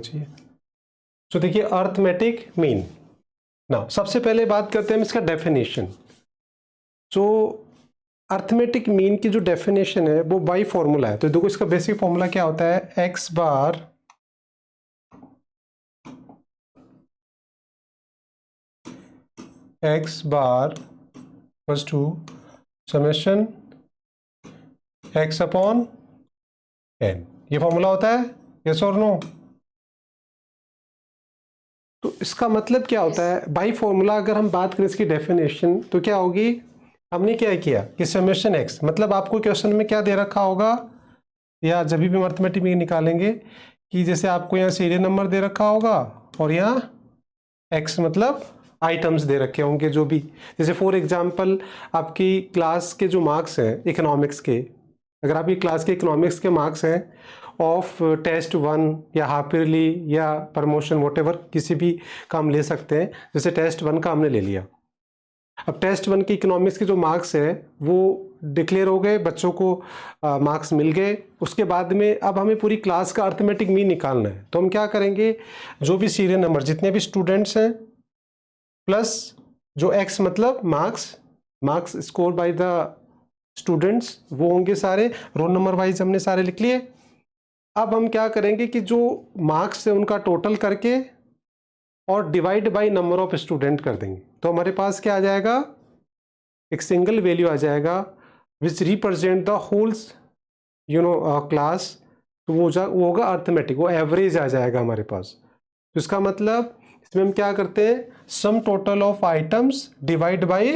चाहिए। तो देखिए अर्थमेटिक मीन ना, सबसे पहले बात करते हैं इसका डेफिनेशन। जो अर्थमेटिक मीन की जो डेफिनेशन है वो बाई फॉर्मूला है। तो देखो इसका बेसिक फॉर्मूला क्या होता है, x bar to summation x upon N. ये फॉर्मूला होता है, यस और नो। तो इसका मतलब क्या होता है बाई फॉर्मूला, अगर हम बात करें इसकी डेफिनेशन तो क्या होगी, हमने क्या किया कि समेशन एक्स, मतलब आपको क्वेश्चन में क्या दे रखा होगा या जब भी हम अर्थमेटिक मीन निकालेंगे कि जैसे आपको यहाँ सीरियल नंबर दे रखा होगा और यहाँ एक्स मतलब आइटम्स दे रखे होंगे जो भी, जैसे फॉर एग्जांपल आपकी क्लास के जो मार्क्स हैं इकोनॉमिक्स के, अगर आपकी क्लास के इकोनॉमिक्स के मार्क्स हैं ऑफ टेस्ट 1 या हाफ ईयरली या प्रमोशन वॉटेवर, किसी भी का हम ले सकते हैं। जैसे टेस्ट 1 का हमने ले लिया, अब टेस्ट 1 की इकोनॉमिक्स के जो मार्क्स है वो डिक्लेयर हो गए, बच्चों को मार्क्स मिल गए। उसके बाद में अब हमें पूरी क्लास का अर्थमेटिक मीन निकालना है। तो हम क्या करेंगे, जो भी सीरियल नंबर जितने भी स्टूडेंट्स हैं प्लस जो एक्स मतलब marks score by the students, वो होंगे सारे रोल नंबर वाइज, हमने सारे लिख लिए। अब हम क्या करेंगे कि जो मार्क्स है उनका टोटल करके और divide by number of student कर देंगे। तो हमारे पास क्या आ जाएगा, एक सिंगल वैल्यू आ जाएगा which represent the holes class. तो वो होगा अर्थमेटिक, वो एवरेज आ जाएगा हमारे पास। तो इसका मतलब इसमें हम क्या करते हैं, सम total of items divide by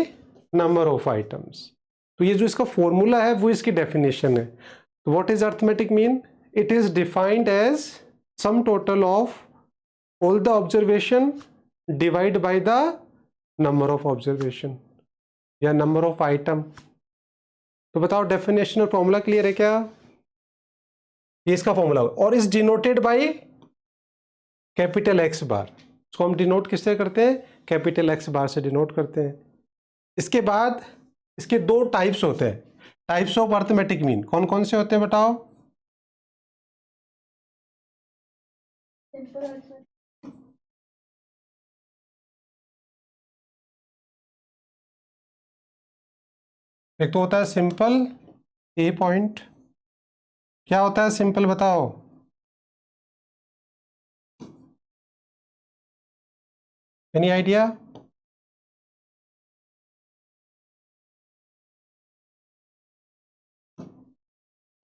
number of items. तो ये जो इसका फॉर्मूला है वो इसकी डेफिनेशन है। तो what is arithmetic mean, it is defined as sum total of all the observation divide by the number of observation या नंबर ऑफ आइटम। तो बताओ डेफिनेशन और फॉर्मूला क्लियर है क्या, ये इसका फॉर्मूला और is denoted by capital X bar. इसको हम डिनोट किससे करते हैं, कैपिटल एक्स बार से डिनोट करते हैं। इसके बाद इसके दो टाइप्स होते हैं, टाइप्स ऑफ अर्थमेटिक मीन कौन कौन से होते हैं बताओ। एक तो होता है सिंपल ए पॉइंट, क्या होता है सिंपल बताओ, एनी आइडिया।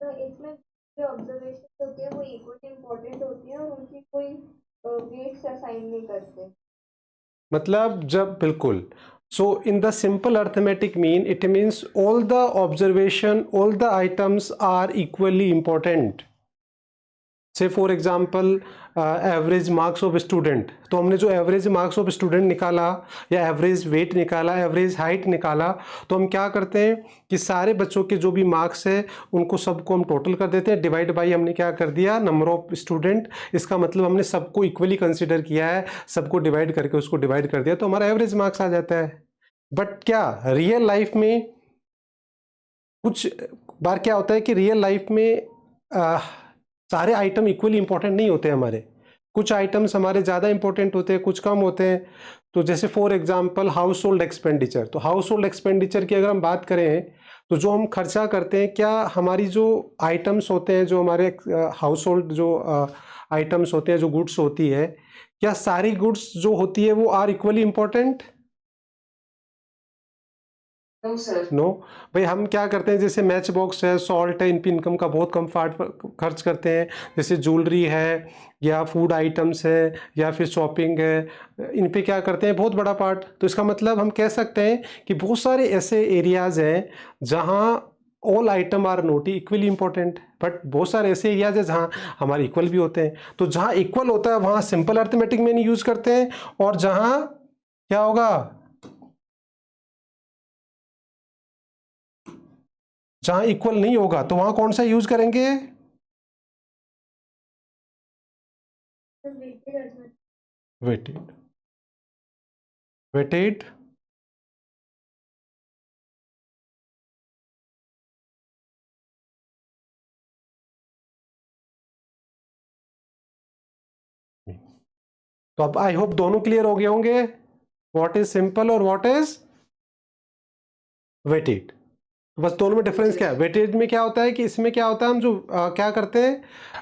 तो इसमें जो ऑब्जर्वेशन होती है वो इक्वली इम्पोर्टेंट होती है और उनकी कोई वेट्स असाइन नहीं करते। मतलब जब बिल्कुल, so in the simple arithmetic mean it means all the observation all the items are equally important. Say for example average marks of student, तो हमने जो एवरेज मार्क्स ऑफ स्टूडेंट निकाला या एवरेज वेट निकाला, एवरेज हाइट निकाला, तो हम क्या करते हैं कि सारे बच्चों के जो भी मार्क्स है उनको सबको हम टोटल कर देते हैं, डिवाइड बाई हमने क्या कर दिया नंबर ऑफ स्टूडेंट। इसका मतलब हमने सबको इक्वली कंसिडर किया है, सबको डिवाइड करके उसको डिवाइड कर दिया तो हमारा एवरेज मार्क्स आ जाता है। बट क्या रियल लाइफ में कुछ बार क्या होता है कि रियल लाइफ में सारे आइटम इक्वली इंपॉर्टेंट नहीं होते हमारे, कुछ आइटम्स हमारे ज़्यादा इंपॉर्टेंट होते हैं, कुछ कम होते हैं। तो जैसे for example house hold expenditure, तो हाउस होल्ड एक्सपेंडिचर की अगर हम बात करें तो जो हम खर्चा करते हैं, क्या हमारी जो आइटम्स होते हैं, जो हमारे हाउस होल्ड जो आइटम्स होते हैं, जो गुड्स होती है, क्या सारी गुड्स जो होती है वो are equally important, no sir. No. भाई हम क्या करते हैं, जैसे मैच बॉक्स है, सॉल्ट है, इन पे इनकम का बहुत कम पार्ट खर्च करते हैं। जैसे ज्वेलरी है या फूड आइटम्स है या फिर शॉपिंग है, इन पे क्या करते हैं बहुत बड़ा पार्ट। तो इसका मतलब हम कह सकते हैं कि बहुत सारे ऐसे एरियाज हैं जहां all item are not equally important, but बहुत सारे ऐसे एरियाज हैं जहां हमारे इक्वल भी होते हैं। तो जहां इक्वल होता है वहां सिंपल अर्थमेटिक में यूज करते हैं, और जहां क्या होगा, जहां इक्वल नहीं होगा तो वहां कौन सा यूज करेंगे, वेटेड, वेटेड तो अब आई होप दोनों क्लियर हो गए होंगे, व्हाट इज सिंपल और व्हाट इज वेटेड। बस दोनों में डिफरेंस क्या है। वेटेज में क्या होता है कि इसमें क्या होता है, हम जो क्या करते हैं,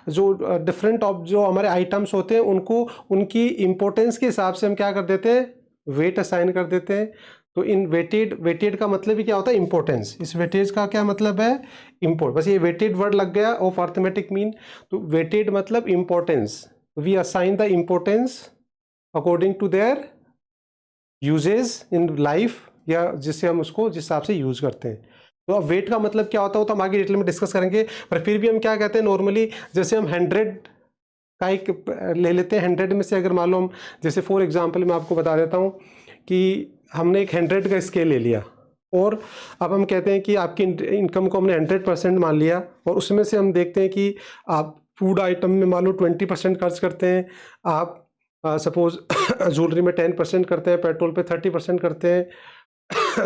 जो डिफरेंट ऑफ जो हमारे आइटम्स होते हैं उनको उनकी इंपॉर्टेंस के हिसाब से हम क्या कर देते हैं, वेट असाइन कर देते हैं। तो इन वेटेड का मतलब ही क्या होता है, इंपॉर्टेंस। इस वेटेज का क्या मतलब है, इंपोर्ट। बस ये वेटेड वर्ड लग गया ऑफ अर्थमेटिक मीन। तो वेटेड मतलब importance, we assign the importance according to their usage in life, या जिससे हम उसको जिस हिसाब से यूज करते हैं। तो अब वेट का मतलब क्या होता है वो तो हम आगे डिटेल में डिस्कस करेंगे, पर फिर भी हम क्या कहते हैं नॉर्मली, जैसे हम 100 का एक ले लेते हैं, 100 में से अगर मान लो हम, जैसे फॉर एग्जांपल मैं आपको बता देता हूँ कि हमने एक 100 का स्केल ले लिया, और अब हम कहते हैं कि आपकी इनकम को हमने 100% मान लिया, और उसमें से हम देखते हैं कि आप फूड आइटम में मान लो 20% खर्च करते हैं, आप सपोज ज्वेलरी में 10% करते हैं, पेट्रोल पे 30% करते हैं,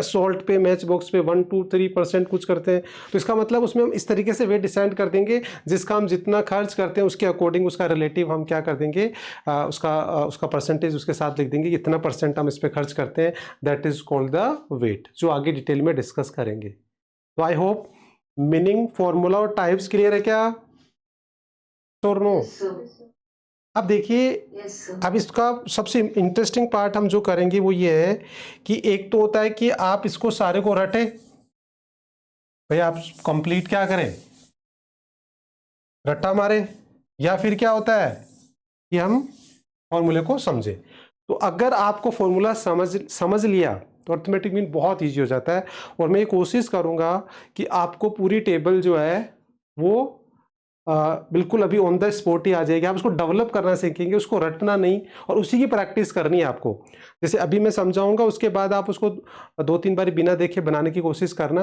सॉल्ट पे, मैच बॉक्स पे 1 2 3% कुछ करते हैं। तो इसका मतलब उसमें हम इस तरीके से वेट डिसाइड कर देंगे, जिसका हम जितना खर्च करते हैं उसके अकॉर्डिंग उसका रिलेटिव हम क्या कर देंगे, उसका परसेंटेज उसके साथ लिख देंगे, इतना परसेंट हम इस पर खर्च करते हैं, that is called the weight, जो आगे डिटेल में डिस्कस करेंगे। तो आई होप मीनिंग, फॉर्मूला और टाइप्स क्लियर है क्या, और नो। अब देखिए, अब इसका सबसे इंटरेस्टिंग पार्ट हम जो करेंगे वो ये है कि एक तो होता है कि आप इसको सारे को रटे, भाई आप कंप्लीट क्या करें, रट्टा मारे, या फिर क्या होता है कि हम फॉर्मूले को समझे। तो अगर आपको फॉर्मूला समझ लिया तो अर्थमेटिक मीन बहुत इजी हो जाता है। और मैं ये कोशिश करूंगा कि आपको पूरी टेबल जो है वो बिल्कुल अभी ऑन द स्पॉट ही आ जाएगी, आप उसको डेवलप करना सीखेंगे, उसको रटना नहीं, और उसी की प्रैक्टिस करनी है आपको। जैसे अभी मैं समझाऊंगा, उसके बाद आप उसको 2-3 बार बिना देखे बनाने की कोशिश करना,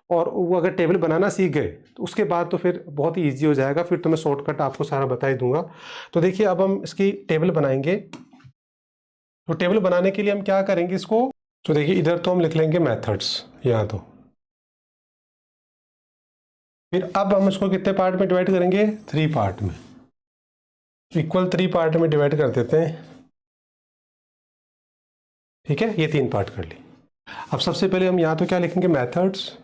और वो अगर टेबल बनाना सीख गए तो उसके बाद तो फिर बहुत ही ईजी हो जाएगा, फिर तो मैं शॉर्टकट आपको सारा बता ही दूंगा। तो देखिए अब हम इसकी टेबल बनाएंगे। तो टेबल बनाने के लिए हम क्या करेंगे इसको, तो देखिए इधर तो हम लिख लेंगे मेथड्स, यहाँ तो फिर अब हम इसको कितने पार्ट में डिवाइड करेंगे, 3 पार्ट में, इक्वल 3 पार्ट में डिवाइड कर देते हैं। ठीक है, ये 3 पार्ट कर ली। अब सबसे पहले हम यहाँ तो क्या लिखेंगे, मेथड्स,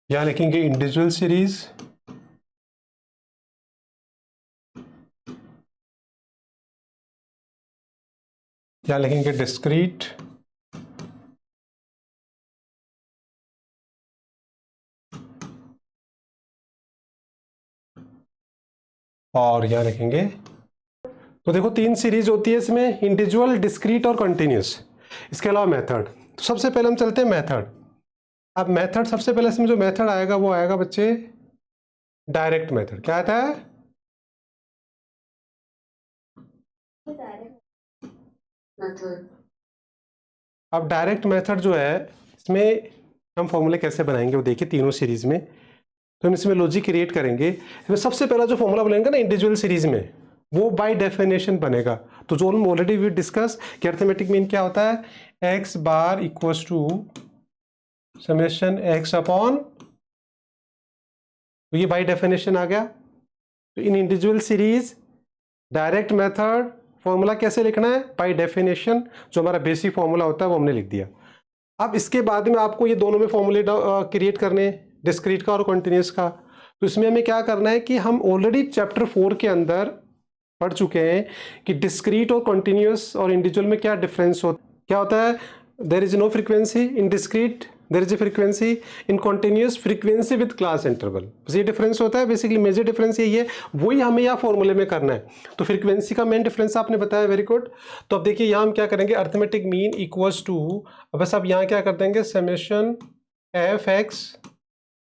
यहाँ लिखेंगे इंडिविजुअल सीरीज, यहाँ लिखेंगे डिस्क्रीट, और यहाँ लिखेंगे। तो देखो 3 सीरीज होती है इसमें, इंडिविजुअल, डिस्क्रीट और कंटिन्यूस, इसके अलावा मेथड। तो सबसे पहले हम चलते हैं मेथड। अब मेथड सबसे पहले इसमें जो मेथड आएगा वो आएगा बच्चे डायरेक्ट मेथड। क्या आता है, अब डायरेक्ट मेथड जो है इसमें हम फॉर्मूले कैसे बनाएंगे वो देखिए, तीनों सीरीज में। तो हम इसमें लॉजिक क्रिएट करेंगे। इसमें सबसे पहला जो फॉर्मूला बनेगा ना इंडिविजुअल सीरीज में, वो बाय डेफिनेशन बनेगा। तो जो हम ऑलरेडी वी डिस्कस कि अर्थमेटिक मीन क्या होता है, x bar equals to summation x upon, तो ये बाय डेफिनेशन आ गया। तो in individual series direct method formula कैसे लिखना है, बाय डेफिनेशन, जो हमारा बेसिक फॉर्मूला होता है वो हमने लिख दिया। अब इसके बाद में आपको ये दोनों में फॉर्मूले क्रिएट करने हैं, डिस्क्रीट का और कंटिन्यूस का। तो इसमें हमें क्या करना है कि हम ऑलरेडी चैप्टर 4 के अंदर पढ़ चुके हैं कि डिस्क्रीट और कंटिन्यूस और इंडिविजुअल में क्या डिफरेंस क्या होता है। There is no frequency in discrete, there is a frequency in continuous, frequency with class interval, बस ये डिफरेंस होता है। बेसिकली मेजर डिफरेंस यही है, वही हमें यहाँ फॉर्मूले में करना है। तो फ्रीक्वेंसी का मेन डिफरेंस आपने बताया, वेरी गुड। तो अब देखिए यहाँ हम क्या करेंगे, अर्थमेटिक मीन इक्वल्स टू, बस अब यहाँ क्या कर देंगे, summation F x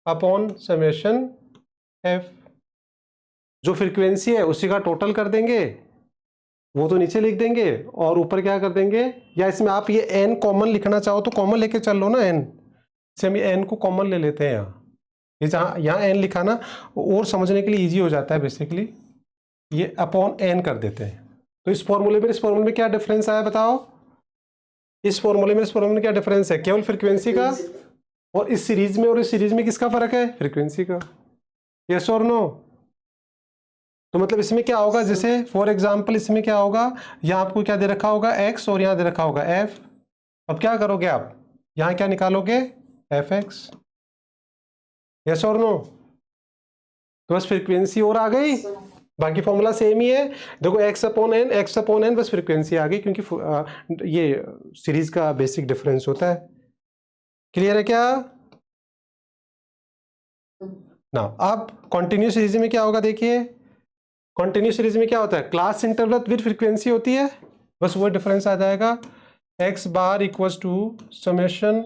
upon summation F, जो फ्रीक्वेंसी है उसी का टोटल कर देंगे, वो तो नीचे लिख देंगे, और ऊपर क्या कर देंगे, या इसमें आप ये एन कॉमन लिखना चाहो तो कॉमन लेके चल लो ना, एन से हम ये एन को कॉमन ले लेते हैं यहाँ, ये जहाँ यहाँ एन लिखा ना और समझने के लिए इजी हो जाता है, बेसिकली ये अपॉन एन कर देते हैं। तो इस फॉर्मूले में इस फॉर्मूले में क्या डिफरेंस आया बताओ, इस फॉर्मूले में इस फॉर्मूले में क्या डिफरेंस है, केवल फ्रीक्वेंसी का, और इस सीरीज में और इस सीरीज में किसका फर्क है, फ्रीक्वेंसी का। यस और नो? तो मतलब इसमें क्या होगा, जैसे फॉर एग्जांपल इसमें क्या होगा, यहाँ आपको क्या दे रखा होगा x और यहाँ दे रखा होगा f। अब क्या करोगे आप, यहाँ क्या निकालोगे, fx। यस और नो? तो बस फ्रीक्वेंसी और आ गई, बाकी फॉर्मूला सेम ही है। देखो x अपॉन n बस फ्रीक्वेंसी आ गई, क्योंकि ये सीरीज का बेसिक डिफरेंस होता है। क्लियर है क्या ना? अब कंटिन्यूस सीरीज में क्या होगा, देखिए कंटिन्यूस सीरीज में क्या होता है, क्लास इंटरवल विद फ्रीक्वेंसी होती है, बस वो डिफरेंस आ जाएगा। x bar equals to summation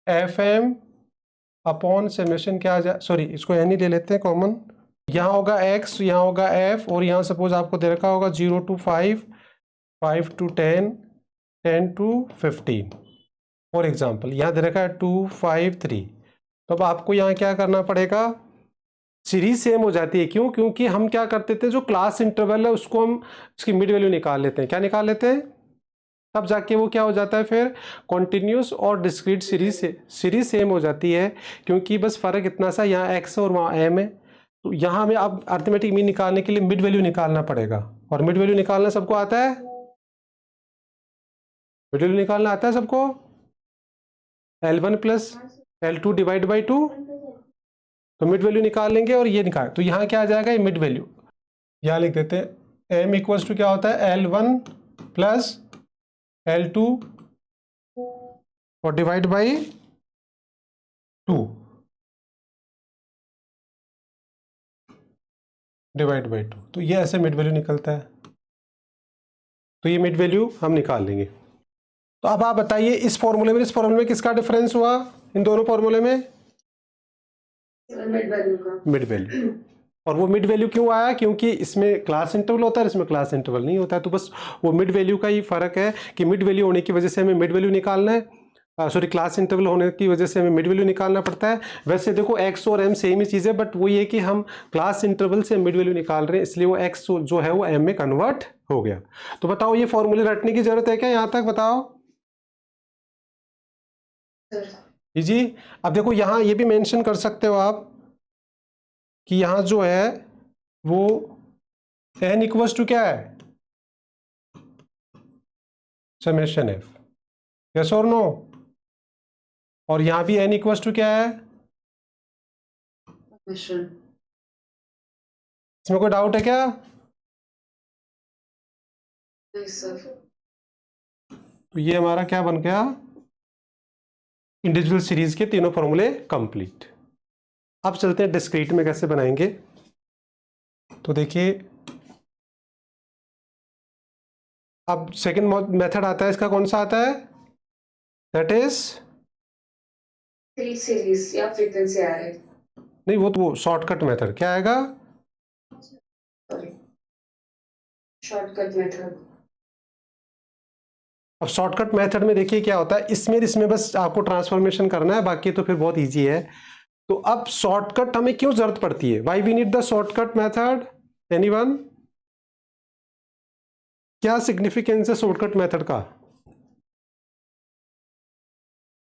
fm upon summation क्या आ जाए, सॉरी इसको n ही ले लेते हैं कॉमन। यहाँ होगा x, यहाँ होगा f, और यहाँ सपोज आपको दे रखा होगा 0 to 5, 5 to 10, 10 to 15 for example. यहाँ दे रखा है 2, 5, 3। तो अब आपको यहाँ क्या करना पड़ेगा, सीरीज सेम हो जाती है। क्यों? क्योंकि हम क्या करते थे, जो क्लास इंटरवल है उसको हम उसकी मिड वैल्यू निकाल लेते हैं। क्या निकाल लेते हैं? तब जाके वो क्या हो जाता है, फिर कॉन्टिन्यूस और डिस्क्रीट सीरीज सेम हो जाती है। क्योंकि बस फर्क इतना सा, यहाँ x और वहाँ m है। तो यहाँ हमें अब अर्थमेटिक मीन निकालने के लिए मिड वैल्यू निकालना पड़ेगा, और मिड वैल्यू निकालना सबको आता है, मिड वैल्यू निकालना आता है सबको, L1 plus L2 divide by 2। तो मिड वैल्यू निकाल लेंगे और ये निकाल, तो यहाँ क्या आ जाएगा, ये मिड वैल्यू यहाँ लिख देते हैं। m इक्वल्स टू क्या होता है, L1 प्लस L2 और डिवाइड बाई 2, डिवाइड बाई 2। तो ये ऐसे मिड वैल्यू निकलता है। तो ये मिड वैल्यू हम निकाल लेंगे। तो अब आप बताइए, इस फॉर्मूले में इस फॉर्मूले में किसका डिफरेंस हुआ, इन दोनों फॉर्मूले में मिड वैल्यू का। Mid value. और वो मिड वैल्यू क्यों आया, क्योंकि इसमें क्लास इंटरवल होता है, इसमें क्लास इंटरवल नहीं होता है। तो बस वो मिड वैल्यू का ही फर्क है कि मिड वैल्यू होने की वजह से हमें मिड वैल्यू निकालना है, सॉरी क्लास इंटरवल होने की वजह से हमें मिड वैल्यू निकालना पड़ता है। वैसे देखो x और m सेम ही चीज़ है, बट वो ये कि हम क्लास इंटरवल से मिड वैल्यू निकाल रहे हैं, इसलिए वो x जो है वो m में कन्वर्ट हो गया। तो बताओ, ये फॉर्मूले रटने की जरूरत है क्या यहाँ तक, बताओ जी। अब देखो यहाँ ये भी मेंशन कर सकते हो आप कि यहाँ जो है वो n इक्वल्स टू क्या है, समेशन f। यस और नो? और यहाँ भी n इक्वल्स टू क्या है, इसमें कोई डाउट है क्या? तो ये हमारा क्या बन गया, इंडिविजुअल सीरीज के तीनों फॉर्मूले कंप्लीट। अब चलते हैं डिस्क्रीट में कैसे बनाएंगे। तो देखिए, अब सेकंड मेथड आता है, इसका कौन सा आता है, दैट इज सीरीज या फ्रीक्वेंसी आ रहा है, नहीं, वो शॉर्टकट मेथड। क्या आएगा, सॉरी शॉर्टकट मेथड। अब शॉर्टकट मेथड में देखिए क्या होता है, इसमें बस आपको ट्रांसफॉर्मेशन करना है, बाकी तो फिर बहुत इजी है। तो अब शॉर्टकट हमें क्यों जरूरत पड़ती है, why we need the shortcut method, anyone? क्या सिग्निफिकेंस है शॉर्टकट मेथड का?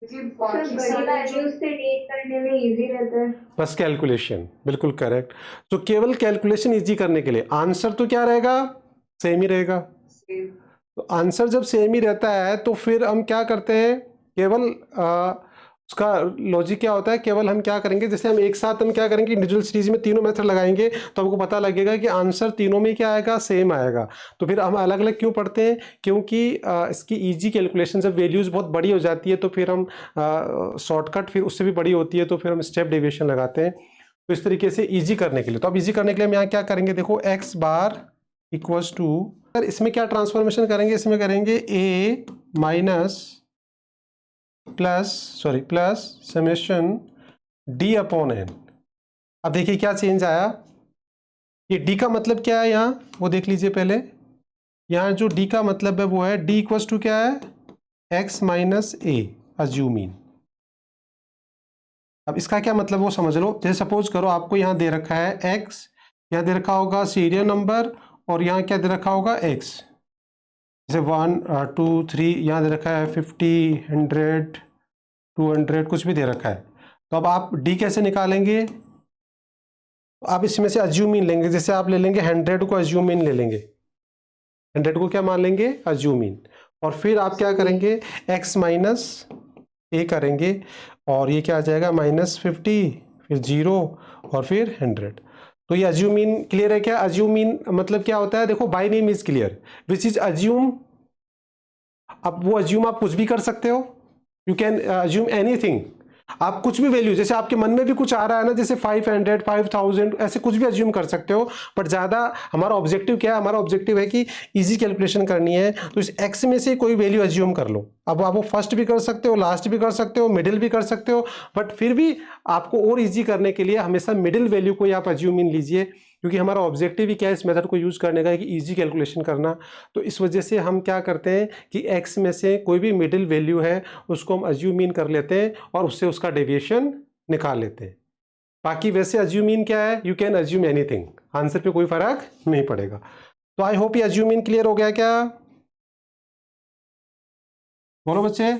बड़ी वैल्यूज से डील करने में इजी रहता है, बस कैलकुलेशन, बिल्कुल करेक्ट। तो केवल कैलकुलेशन इजी करने के लिए आंसर तो क्या रहेगा, सेम ही रहेगा। तो आंसर जब सेम ही रहता है तो फिर हम क्या करते हैं, केवल उसका लॉजिक क्या होता है, केवल हम क्या करेंगे, जैसे हम एक साथ हम क्या करेंगे, इंडिविजुअल सीरीज में तीनों मेथड लगाएंगे तो हमको पता लगेगा कि आंसर तीनों में क्या आएगा, सेम आएगा। तो फिर हम अलग अलग क्यों पढ़ते हैं, क्योंकि इसकी इजी कैलकुलेशन, जब वैल्यूज बहुत बड़ी हो जाती है तो फिर हम शॉर्टकट फिर उससे भी बड़ी होती है तो फिर हम स्टेप डेविएशन लगाते हैं। तो इस तरीके से ईजी करने के लिए, तो अब ईजी करने के लिए हम यहाँ क्या करेंगे, देखो एक्स बार इक्वल्स टू, इसमें क्या ट्रांसफॉर्मेशन करेंगे, इसमें करेंगे a minus plus summation d upon n। अब देखिए क्या चेंज आया, ये d का मतलब क्या है यहाँ, वो देख लीजिए पहले। यहाँ जो d का मतलब है वो है d इक्वल्स टू क्या है, x माइनस a अज्यूमिंग। अब इसका क्या मतलब वो समझ लो, जैसे सपोज करो आपको यहाँ दे रखा है x, यहाँ दे रखा होगा सीरियल नंबर, और यहाँ क्या दे रखा होगा x, जैसे 1 2 3, यहाँ दे रखा है 50 100 200 कुछ भी दे रखा है। तो अब आप d कैसे निकालेंगे, आप इसमें से अज्यूम इन लेंगे, जैसे आप ले लेंगे 100 को अज्यूम इन ले लेंगे, 100 को क्या मान लेंगे, अज्यूम इन, और फिर आप क्या करेंगे, x माइनस ए करेंगे, और ये क्या आ जाएगा -50, फिर 0 और फिर 100। तो ये अज्यूम इन क्लियर है क्या? अज्यूम इन मतलब क्या होता है, देखो by name is clear which is assume. अब वो अज्यूम आप कुछ भी कर सकते हो, यू कैन अज्यूम एनीथिंग, आप कुछ भी वैल्यू, जैसे आपके मन में भी कुछ आ रहा है ना, जैसे 500 5000 ऐसे कुछ भी अज्यूम कर सकते हो, बट ज़्यादा हमारा ऑब्जेक्टिव क्या है, हमारा ऑब्जेक्टिव है कि इजी कैलकुलेशन करनी है, तो इस x में से कोई वैल्यू अज्यूम कर लो। अब आप वो फर्स्ट भी कर सकते हो, लास्ट भी कर सकते हो, मिडिल भी कर सकते हो, बट फिर भी आपको और ईजी करने के लिए हमेशा मिडिल वैल्यू को ही आप अज्यूम इन लीजिए, क्योंकि हमारा ऑब्जेक्टिव ही क्या है इस मेथड को यूज करने का है कि इजी कैलकुलेशन करना। तो इस वजह से हम क्या करते हैं कि x में से कोई भी मिडिल वैल्यू है उसको हम अज्यूम इन कर लेते हैं और उससे उसका डेविएशन निकाल लेते हैं। बाकी वैसे अज्यूम इन क्या है, you can assume anything, answer पे कोई फर्क नहीं पड़ेगा। तो आई होप ये अज्यूम इन क्लियर हो गया क्या? बोलो बच्चे,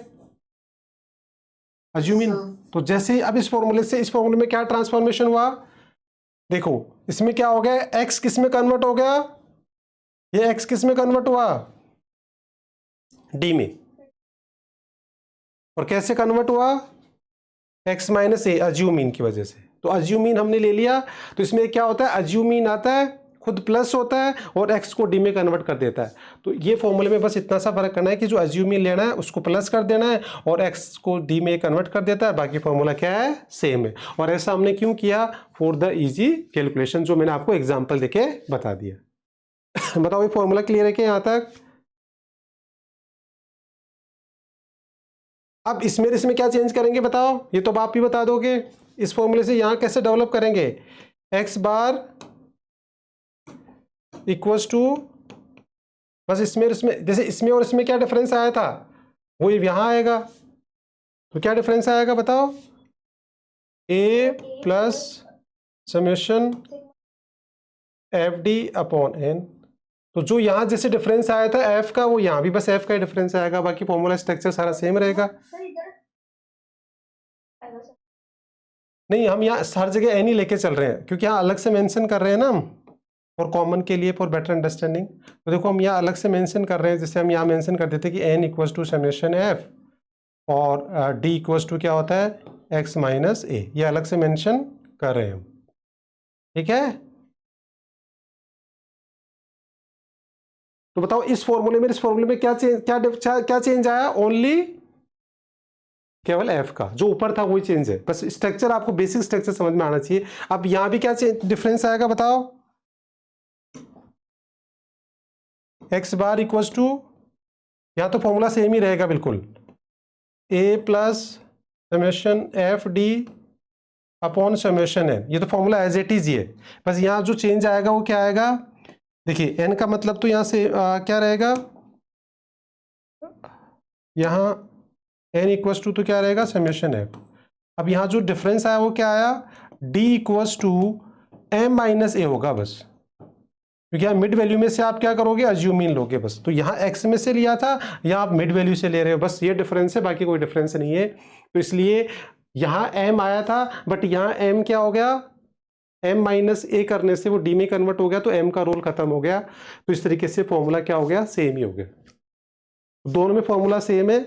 अज्यूम इन। तो जैसे अब इस फॉर्मूले से इस फॉर्मूले में क्या ट्रांसफॉर्मेशन हुआ, देखो इसमें क्या हो गया, x किस में कन्वर्ट हो गया, ये x किस में कन्वर्ट हुआ, d में, और कैसे कन्वर्ट हुआ, x माइनस ए अज्यूम इन की वजह से। तो अज्यूम इन हमने ले लिया, तो इसमें क्या होता है, अज्यूम इन आता है खुद प्लस होता है और x को d में कन्वर्ट कर देता है। तो ये फॉर्मूले में बस इतना सा फर्क करना है कि जो अज्यूम इन लेना है उसको प्लस कर देना है और x को d में कन्वर्ट कर देता है, बाकी फॉर्मूला क्या है, सेम है। और ऐसा हमने क्यों किया, फॉर द इजी कैलकुलेशन, जो मैंने आपको एग्जाम्पल देके बता दिया। बताओ ये फॉर्मूला क्लियर है क्या यहाँ तक? अब इसमें क्या चेंज करेंगे बताओ, ये तो आप ही बता दोगे। इस फॉर्मूले से यहां कैसे डेवलप करेंगे, x बार इक्वल्स टू, बस इसमें जैसे इसमें और इसमें क्या डिफरेंस आया था वो यहां आएगा, तो क्या डिफरेंस आएगा बताओ, a plus summation F d upon n. तो जो यहां जैसे डिफरेंस आया था f का, वो यहां भी बस f का डिफरेंस आएगा, बाकी फॉर्मूला स्ट्रक्चर सारा सेम रहेगा। नहीं, हम यहाँ हर जगह एन ही लेके चल रहे हैं, क्योंकि यहाँ अलग से मेंशन कर रहे हैं ना हम, फॉर कॉमन के लिए, फॉर बेटर अंडरस्टैंडिंग। तो देखो हम यहाँ अलग से मेंशन कर रहे हैं, जैसे हम यहाँ मेंशन कर देते हैं कि n equals to summation f और d इक्वल्स टू क्या होता है, x माइनस ए, ये अलग से मेंशन कर रहे हैं हम, ठीक है। तो बताओ इस फॉर्मूले में क्या चेंज आया, ओनली केवल f का, जो ऊपर था वही चेंज है, बस स्ट्रक्चर आपको बेसिक स्ट्रक्चर समझ में आना चाहिए। अब यहां भी क्या डिफरेंस आएगा बताओ, x बार इक्वल्स टू, यहां तो फॉर्मूला सेम ही रहेगा बिल्कुल, a plus summation F d upon summation n, ये तो फॉर्मूला एज इट इज ही है, बस यहां जो चेंज आएगा वो क्या आएगा, देखिए n का मतलब तो यहां से क्या रहेगा, यहां n इक्वल्स टू तो क्या रहेगा, समेशन f। अब यहाँ जो डिफरेंस आया वो क्या आया, d equals to m minus A होगा बस, क्योंकि यहाँ मिड वैल्यू में से आप क्या करोगे, अज्यूम इन लोगे बस। तो यहाँ x में से लिया था, यहाँ आप मिड वैल्यू से ले रहे हो, बस ये डिफरेंस है, बाकी कोई डिफरेंस नहीं है। तो इसलिए यहाँ m आया था, बट यहाँ m क्या हो गया, m माइनस ए करने से वो d में कन्वर्ट हो गया, तो m का रोल खत्म हो गया। तो इस तरीके से फॉर्मूला क्या हो गया, सेम ही हो गया, दोनों में फॉर्मूला सेम है,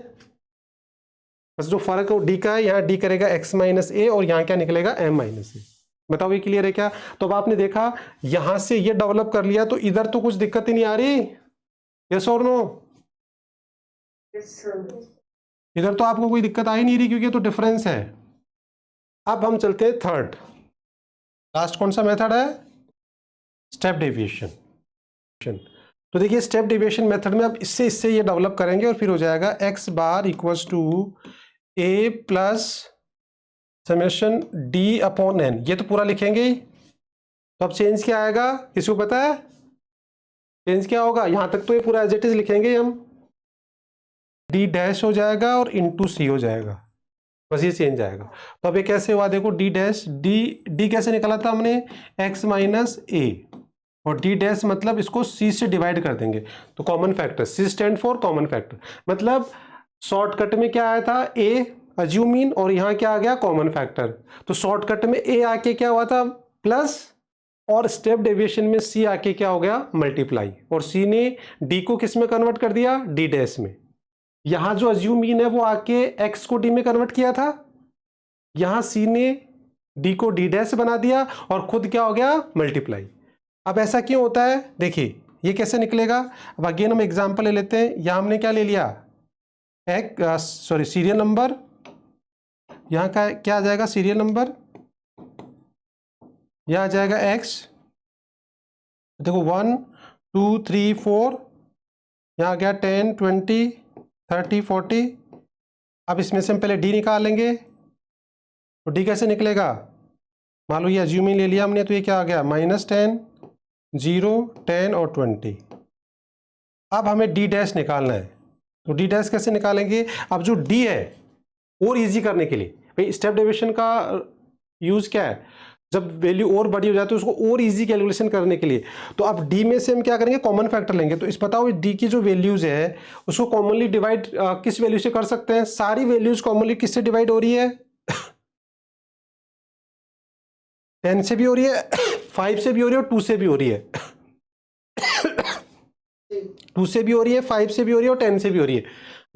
बस जो फर्क है वो डी का है, यहाँ डी करेगा x माइनस ए और यहाँ क्या निकलेगा, m माइनस ए। बताओ ये क्लियर है क्या? तो अब आपने देखा यहां से ये डेवलप कर लिया, तो इधर तो कुछ दिक्कत ही नहीं आ रही, यस और नो? इधर तो आपको कोई दिक्कत आ ही नहीं रही, क्योंकि तो डिफरेंस है। अब हम चलते हैं थर्ड, लास्ट कौन सा मेथड है, स्टेप डेविएशन। तो देखिए स्टेप डेविएशन मेथड में अब इससे ये डेवलप करेंगे और फिर हो जाएगा x bar equals to a plus summation d upon n, ये तो पूरा लिखेंगे ही। तो अब चेंज क्या आएगा, किसी को पता है चेंज क्या होगा? यहां तक तो ये पूरा एज इट इज लिखेंगे हम, d डैश हो जाएगा और इंटू सी हो जाएगा, बस ये चेंज आएगा। तो अब ये कैसे हुआ, देखो d डैश, d कैसे निकाला था हमने, x माइनस ए, और d डैश मतलब इसको c से डिवाइड कर देंगे, तो common factor, c stand for common factor, मतलब शॉर्टकट में क्या आया था, a अज्यूम इन, और यहाँ क्या आ गया, कॉमन फैक्टर। तो शॉर्टकट में a आके क्या हुआ था, प्लस और स्टेप डेविएशन में सी आके क्या हो गया, मल्टीप्लाई, और सी ने डी को किस में कन्वर्ट कर दिया, डी डैश में। यहां जो अज्यूम मीन है वो आके एक्स को डी में कन्वर्ट किया था, यहां सी ने डी को डी डैश बना दिया और खुद क्या हो गया, मल्टीप्लाई। अब ऐसा क्यों होता है, देखिए ये कैसे निकलेगा। अब अगेन हम एग्जांपल ले लेते हैं। यहां हमने क्या ले लिया, सीरियल नंबर, यहां का क्या आ जाएगा, सीरियल नंबर, यह आ जाएगा एक्स, देखो 1 2 3 4, यहाँ आ गया 10 20 30 40। अब इसमें से हम पहले डी निकालेंगे, तो डी कैसे निकलेगा, मान लो ये अज्यूमिंग ले लिया हमने, तो ये क्या आ गया, -10 0 10 और 20। अब हमें डी डैश निकालना है, तो डी डैश कैसे निकालेंगे। अब जो डी है और इजी करने के लिए, भाई स्टेप डेविएशन का यूज क्या है, जब वैल्यू और बड़ी हो जाती है उसको और इजी कैलकुलेशन करने के लिए, तो अब डी में से हम क्या करेंगे, कॉमन फैक्टर लेंगे। तो इस बताओ डी की जो वैल्यूज है उसको कॉमनली डिवाइड किस वैल्यू से कर सकते हैं, सारी वैल्यूज कॉमनली किससे डिवाइड हो रही है, 10 से भी हो रही है, 5 से भी हो रही है और 2 से भी हो रही है। 2 से भी हो रही है, 5 से भी हो रही है और 10 से भी हो रही है।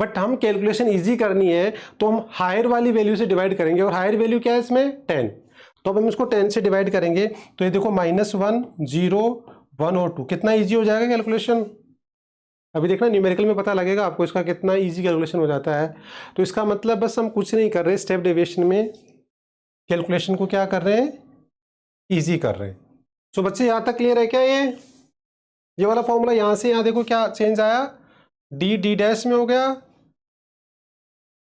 बट हम कैलकुलेशन इजी करनी है तो हम हायर वाली वैल्यू से डिवाइड करेंगे, और हायर वैल्यू क्या है इसमें, 10। तो अब हम इसको 10 से डिवाइड करेंगे, तो ये देखो -1 0 1 और 2, कितना इजी हो जाएगा कैलकुलेशन। अभी देखना न्यूमेरिकल में पता लगेगा आपको इसका कितना इजी कैलकुलेशन हो जाता है। तो इसका मतलब बस हम कुछ नहीं कर रहे, स्टेप डेविएशन में कैलकुलेशन को क्या कर रहे हैं, ईजी कर रहे हैं। सो बच्चे यहाँ तक क्लियर है क्या, ये वाला फॉर्मूला यहाँ से यहाँ देखो क्या चेंज आया, डी डी डैश में हो गया,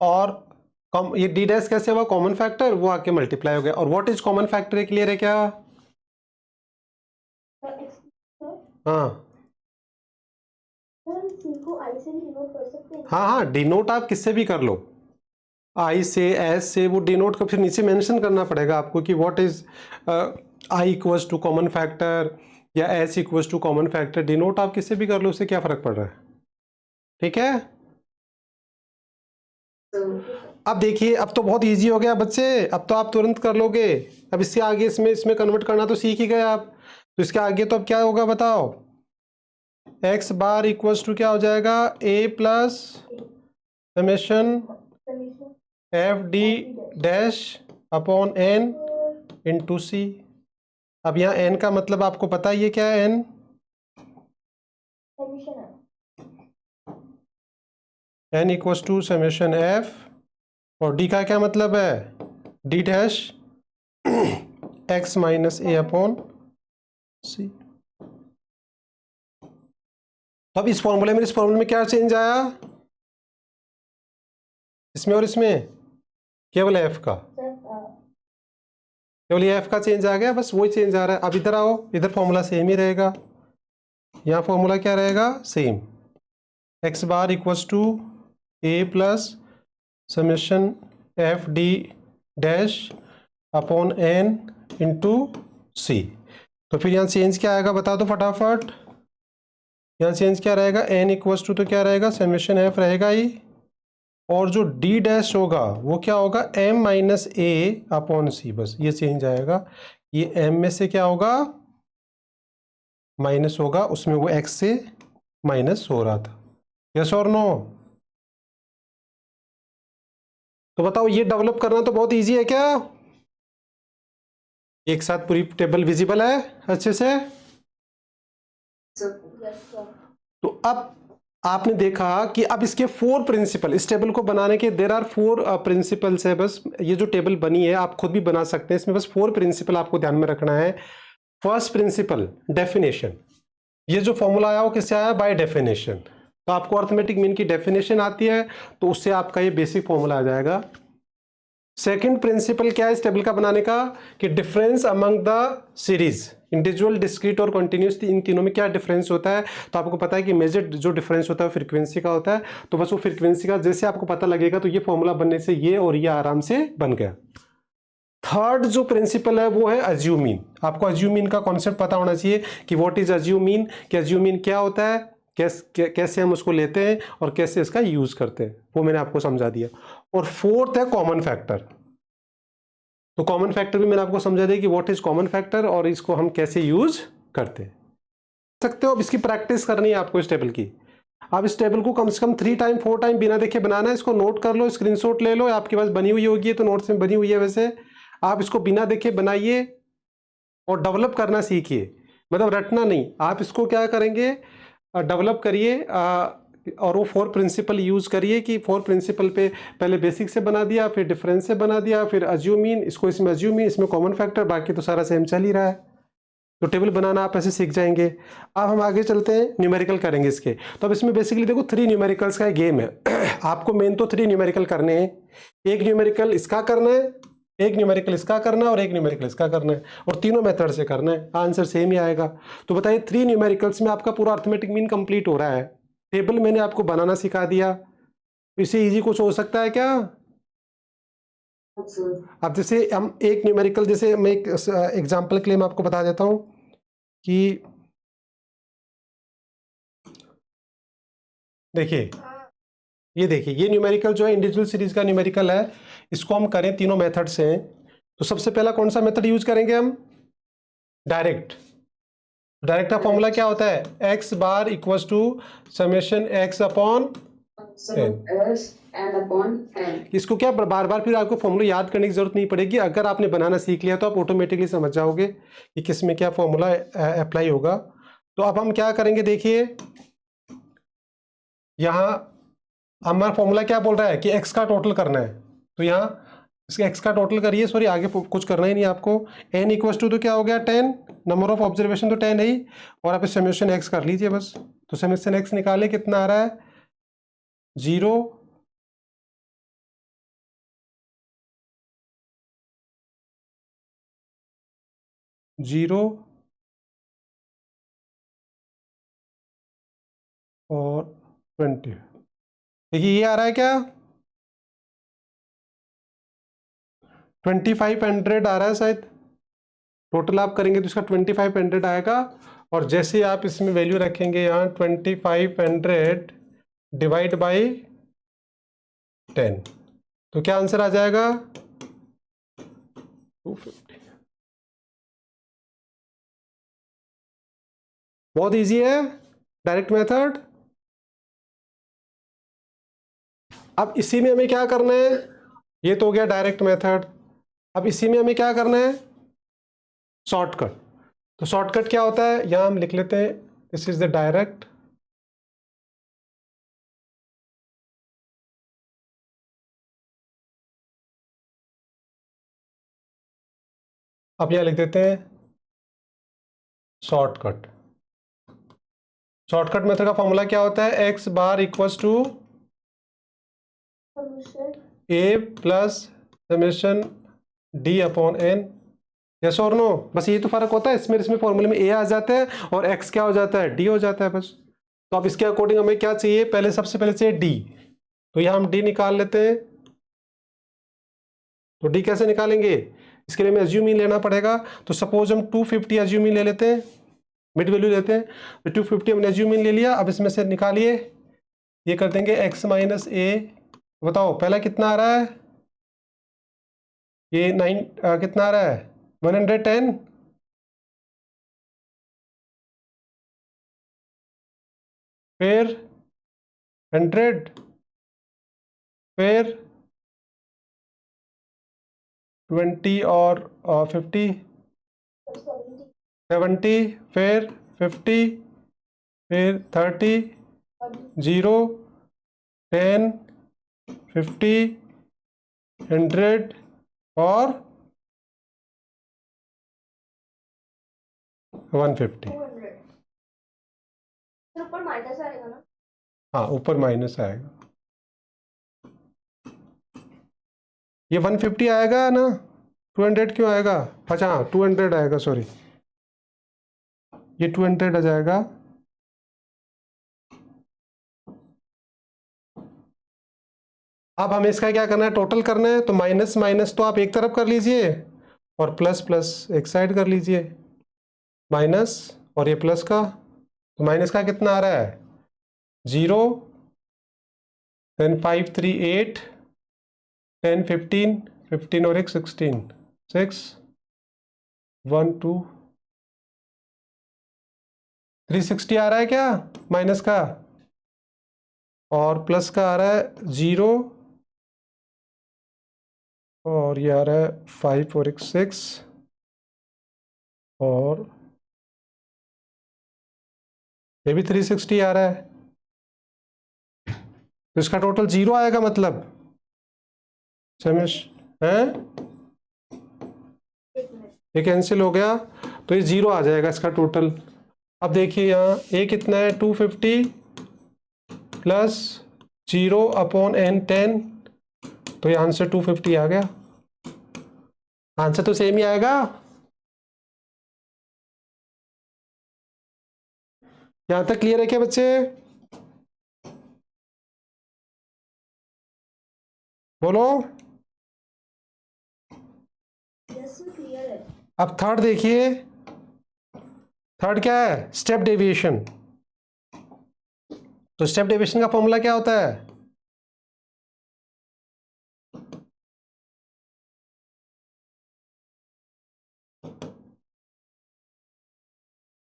और ये डी डैश कैसे हुआ, कॉमन फैक्टर, वो आके मल्टीप्लाई हो गया। और व्हाट इज कॉमन फैक्टर, है क्लियर है क्या, हाँ हाँ हाँ, डिनोट आप किससे भी कर लो, आई से, एस से, वो डिनोट का फिर नीचे मेंशन करना पड़ेगा आपको कि what is I equals to common factor या S equals to common factor. Denote आप किससे भी कर लो, उससे क्या फर्क पड़ रहा है, ठीक है। अब देखिए अब तो बहुत इजी हो गया बच्चे, अब तो आप तुरंत कर लोगे। अब इससे आगे इसमें कन्वर्ट करना तो सीख ही गए आप, तो इसके आगे तो अब क्या होगा बताओ, एक्स बार इक्वल्स टू क्या हो जाएगा, A plus summation F D dash upon N into C. अब यहाँ एन का मतलब आपको पता ही है क्या है, n equals to summation f, और डी का क्या मतलब है, d dash x minus a upon c. तो अब इस फॉर्मूले में, इस फॉर्मूले में क्या चेंज आया, इसमें और इसमें केवल एफ का, केवल ये एफ का चेंज आ गया, बस वही चेंज आ रहा है। अब इधर आओ, इधर फॉर्मूला सेम ही रहेगा, यहाँ फॉर्मूला क्या रहेगा, same, X bar equals to A plus summation F D dash upon N into C. तो फिर यहाँ चेंज क्या आएगा बता दो फटाफट, यहाँ चेंज क्या रहेगा, एन इक्वल्स टू तो क्या रहेगा, समेशन एफ रहेगा ही, और जो डी डैश होगा वो क्या होगा, एम माइनस ए अपॉन सी, बस ये चेंज आएगा। ये एम में से क्या होगा, माइनस होगा, उसमें वो एक्स से माइनस हो रहा था, यस और नो। तो बताओ ये डेवलप करना तो बहुत इजी है क्या, एक साथ पूरी टेबल विजिबल है अच्छे से। तो अब आपने देखा कि अब इसके 4 प्रिंसिपल, इस टेबल को बनाने के देयर आर 4 प्रिंसिपल्स है। बस ये जो टेबल बनी है आप खुद भी बना सकते हैं, इसमें बस 4 प्रिंसिपल आपको ध्यान में रखना है। फर्स्ट प्रिंसिपल डेफिनेशन, ये जो फॉर्मूला आया वो किससे आया, बाय डेफिनेशन। तो आपको अर्थमेटिक मीन की डेफिनेशन आती है तो उससे आपका ये बेसिक फॉर्मूला आ जाएगा। सेकंड प्रिंसिपल क्या है इस टेबल का बनाने का, कि difference among the series, individual, discrete और कंटिन्यूस, इन तीनों में क्या डिफरेंस होता है। तो आपको पता है कि मेजर जो डिफरेंस होता है फ्रीक्वेंसी का होता है, तो बस वो फ्रीक्वेंसी का जैसे आपको पता लगेगा तो ये फॉर्मूला बनने से ये और ये आराम से बन गया। थर्ड जो प्रिंसिपल है वो है अज्यूमीन। आपको अज्यूमीन का कॉन्सेप्ट पता होना चाहिए कि व्हाट इज अज्यूमीन, कि अज्यूमीन क्या होता है, कैसे हम उसको लेते हैं और कैसे इसका यूज करते हैं, वो मैंने आपको समझा दिया। और फोर्थ है कॉमन फैक्टर। तो कॉमन फैक्टर भी मैंने आपको समझा दिया कि व्हाट इज कॉमन फैक्टर और इसको हम कैसे यूज करते हैं सकते हो। अब इसकी प्रैक्टिस करनी है आपको इस टेबल की। आप इस टेबल को कम से कम 3 टाइम 4 टाइम बिना देखे बनाना है। इसको नोट कर लो, स्क्रीनशॉट ले लो, आपके पास बनी हुई होगी तो नोट्स में बनी हुई है। वैसे आप इसको बिना देखे बनाइए और डेवलप करना सीखिए, मतलब रटना नहीं। आप इसको क्या करेंगे, डेवलप करिए और वो 4 प्रिंसिपल यूज करिए कि 4 प्रिंसिपल पे पहले बेसिक से बना दिया, फिर डिफरेंस से बना दिया, फिर अज्यूमीन, इसको इसमें अज्यूमीन, इसमें कॉमन फैक्टर, बाकी तो सारा सेम चल ही रहा है। तो टेबल बनाना आप ऐसे सीख जाएंगे। अब हम आगे चलते हैं, न्यूमेरिकल करेंगे इसके। तो अब इसमें बेसिकली देखो 3 न्यूमेरिकल्स का गेम है। आपको मेन तो 3 न्यूमेरिकल करने हैं। एक न्यूमेरिकल इसका करना है, एक न्यूमेरिकल इसका करना है और एक न्यूमेरिकल इसका करना है, और तीनों मेथड से करना है, आंसर सेम ही आएगा। तो बताइए 3 न्यूमेरिकल्स में आपका पूरा अर्थमेटिक मीन कंप्लीट हो रहा है। टेबल मैंने आपको बनाना सिखा दिया, इससे इजी कुछ हो सकता है क्या? अब जैसे हम एक न्यूमेरिकल, जैसे मैं एक एग्जांपल के लिए मैं आपको बता देता हूं कि देखिए, ये देखिए, ये न्यूमेरिकल जो है इंडिविजुअल सीरीज का न्यूमेरिकल है। इसको हम करें तीनों मेथड से। तो सबसे पहला कौन सा मेथड यूज करेंगे हम? डायरेक्ट। डायरेक्ट का फॉर्मूला क्या होता है? X bar equals to summation x upon n। इसको क्या बार बार फिर आपको फॉर्मूला याद करने की जरूरत नहीं पड़ेगी। अगर आपने बनाना सीख लिया तो आप ऑटोमेटिकली समझ जाओगे कि किस में क्या फॉर्मूला अप्लाई होगा। तो अब हम क्या करेंगे, देखिए यहाँ हमारा फॉर्मूला क्या बोल रहा है कि एक्स का टोटल करना है। तो यहाँ इसके एक्स का टोटल करिए, सॉरी आगे कुछ करना ही नहीं आपको। n इक्वल्स टू तो क्या हो गया 10, नंबर ऑफ ऑब्जर्वेशन तो 10 है ही, और आप समेशन एक्स कर लीजिए बस। तो समेशन एक्स निकाले, कितना आ रहा है? 0, 0 और 20। देखिए ये आ रहा है क्या? 2500 आ रहा है शायद। टोटल आप करेंगे तो इसका 2500 आएगा। और जैसे आप इसमें वैल्यू रखेंगे यहाँ 2500 डिवाइड बाई 10, तो क्या आंसर आ जाएगा? 250। बहुत इजी है डायरेक्ट मेथड। अब इसी में हमें क्या करना है, ये तो हो गया डायरेक्ट मेथड। अब इसी में हमें क्या करना है? शॉर्टकट। तो शॉर्टकट क्या होता है, यहां हम लिख लेते हैं दिस इज द डायरेक्ट। अब यहां लिख देते हैं शॉर्टकट। शॉर्टकट मेथड का फॉर्मूला क्या होता है? X bar equals to A plus summation d upon n. Yes और नो? बस ये तो फर्क होता है, इसमें फॉर्मूले में ए आ जाता है और एक्स क्या हो जाता है? डी हो जाता है बस। तो अब इसके अकॉर्डिंग हमें क्या चाहिए? पहले सबसे पहले चाहिए डी। तो यहां हम डी निकाल लेते हैं। तो डी कैसे निकालेंगे? इसके लिए हमें एज्यूमिन लेना पड़ेगा। तो सपोज हम 250 एज्यूमिन ले लेते हैं, मिड वैल्यू लेते हैं। तो 250 हमने एज्यूमिन ले लिया। अब इसमें से निकालिए, ये कर देंगे एक्स माइनस ए। बताओ पहला कितना आ रहा है? ये 9 कितना आ रहा है? 110। फिर 100, फिर 20 और 50, 70, फिर 50, फिर 30, 0, 10, 50, 100 और 150। ऊपर माइनस आएगा ना? हाँ ऊपर माइनस आएगा। ये 150 आएगा ना? 200 क्यों आएगा? अच्छा हाँ 200 आएगा, सॉरी ये 200 आ जाएगा। अब हमें इसका क्या करना है? टोटल करना है। तो माइनस माइनस तो आप एक तरफ कर लीजिए और प्लस प्लस एक साइड कर लीजिए। माइनस और ये प्लस का, तो माइनस का कितना आ रहा है? 0, देन 5 3 8, 10 15, 15 और एक 16, 6 1 2 360 आ रहा है क्या माइनस का, और प्लस का आ रहा है 0, और ये आ रहा है 5 और 6, और ये भी 360 आ रहा है, तो इसका टोटल 0 आएगा मतलब समझ है। ये कैंसिल हो गया तो ये 0 आ जाएगा इसका टोटल। अब देखिए यहाँ ए कितना है 250 प्लस 0 अपॉन n 10, तो ये आंसर 250 आ गया। आंसर तो सेम ही आएगा। यहां तक क्लियर है क्या बच्चे? बोलो। अब थर्ड देखिए, थर्ड क्या है स्टेप डेविएशन। तो स्टेप डेविएशन का फॉर्मूला क्या होता है?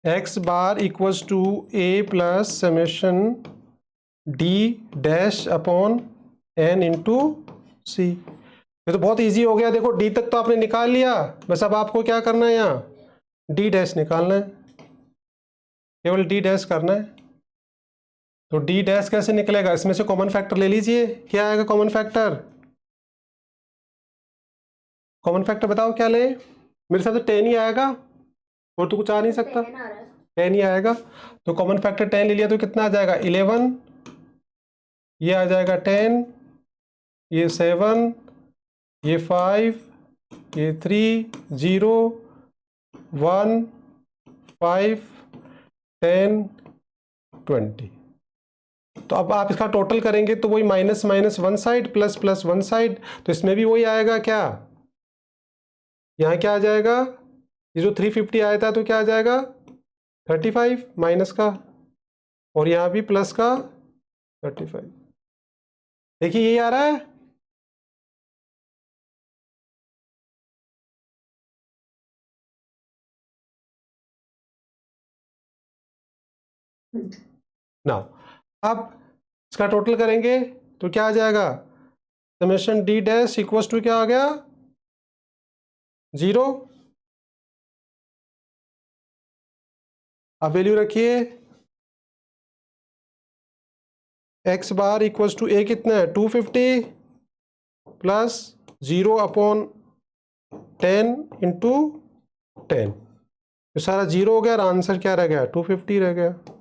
X bar equals to A plus summation D dash upon N into C. ये तो बहुत इजी हो गया, देखो डी तक तो आपने निकाल लिया, बस अब आपको क्या करना है यहाँ डी डैश निकालना है, केवल डी डैश करना है। तो डी डैश कैसे निकलेगा, इसमें से कॉमन फैक्टर ले लीजिए। क्या आएगा कॉमन फैक्टर? कॉमन फैक्टर बताओ क्या ले, मेरे साथ तो 10 ही आएगा और तो कुछ आ नहीं सकता, 10 ही आएगा। तो कॉमन फैक्टर 10 ले लिया तो कितना आ जाएगा 11, ये आ जाएगा 10, ये 7, ये 5, ये 3 0 1 5 10 20। तो अब आप इसका टोटल करेंगे तो वही minus minus one side plus plus one side, तो इसमें भी वही आएगा क्या, यहाँ क्या आ जाएगा, ये जो 350 आया था तो क्या आ जाएगा 35 माइनस का, और यहाँ भी प्लस का 35। देखिए यही आ रहा है। ना अब इसका टोटल करेंगे तो क्या आ जाएगा, summation D dash equals to क्या आ गया 0। अब वैल्यू रखिए x bar equals to a कितना है 250 प्लस 0 अपॉन 10 इंटू 10, तो सारा 0 हो गया और आंसर क्या रह गया 250 रह गया।